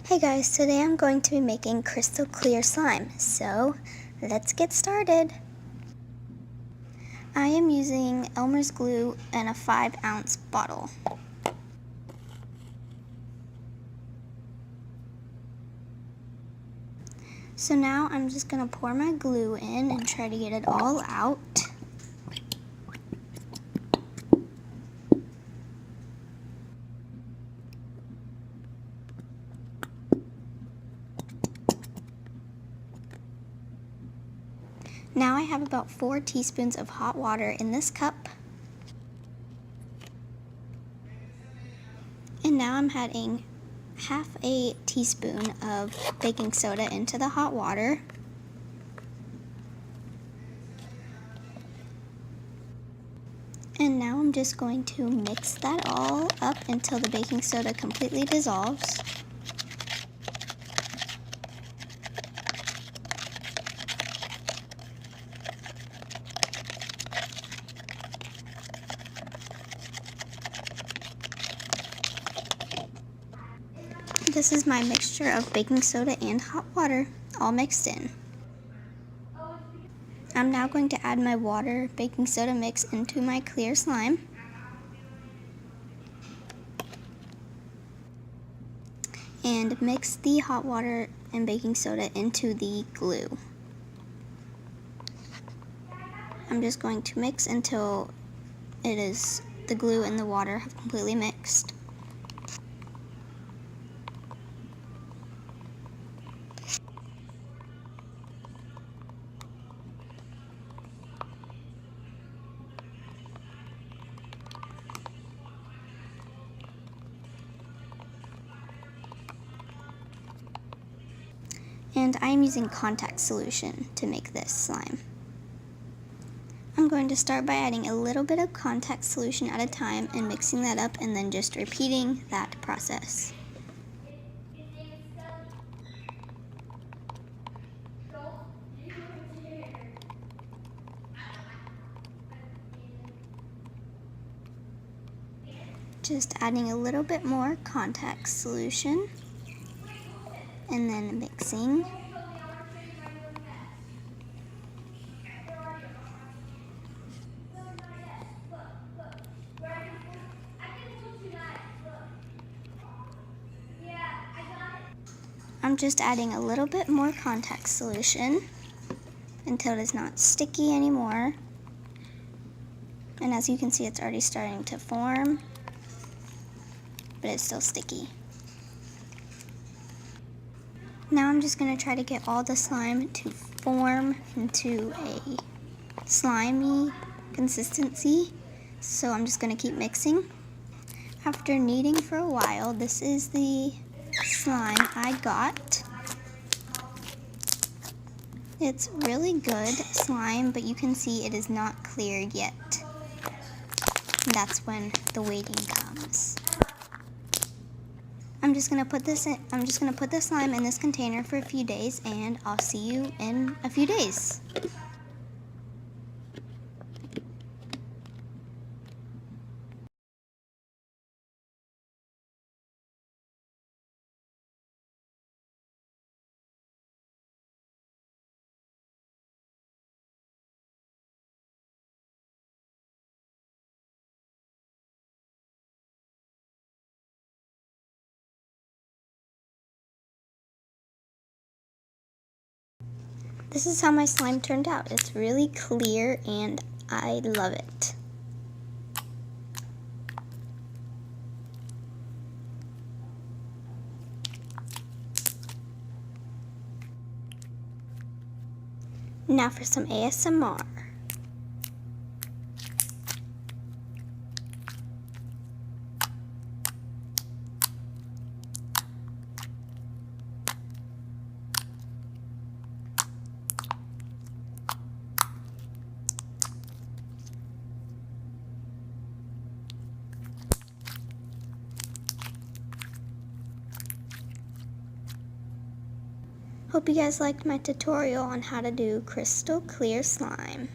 Hey guys, today I'm going to be making crystal clear slime, so let's get started. I am using Elmer's glue in a 5-ounce bottle. So now I'm just going to pour my glue in and try to get it all out. Now I have about 4 teaspoons of hot water in this cup. And now I'm adding half a teaspoon of baking soda into the hot water. And now I'm just going to mix that all up until the baking soda completely dissolves. This is my mixture of baking soda and hot water, all mixed in. I'm now going to add my water baking soda mix into my clear slime. And mix the hot water and baking soda into the glue. I'm just going to mix until the glue and the water have completely mixed. And I am using contact solution to make this slime. I'm going to start by adding a little bit of contact solution at a time and mixing that up and then just repeating that process. Just adding a little bit more contact solution and then mixing. I'm just adding a little bit more contact solution until it is not sticky anymore. And as you can see, it's already starting to form, but it's still sticky. Now I'm just going to try to get all the slime to form into a slimy consistency. So I'm just going to keep mixing. After kneading for a while, this is the slime I got. It's really good slime, but you can see it is not clear yet. And that's when the waiting comes. I'm just gonna put the slime in this container for a few days, and I'll see you in a few days. This is how my slime turned out. It's really clear and I love it. Now for some ASMR. Hope you guys liked my tutorial on how to do crystal clear slime.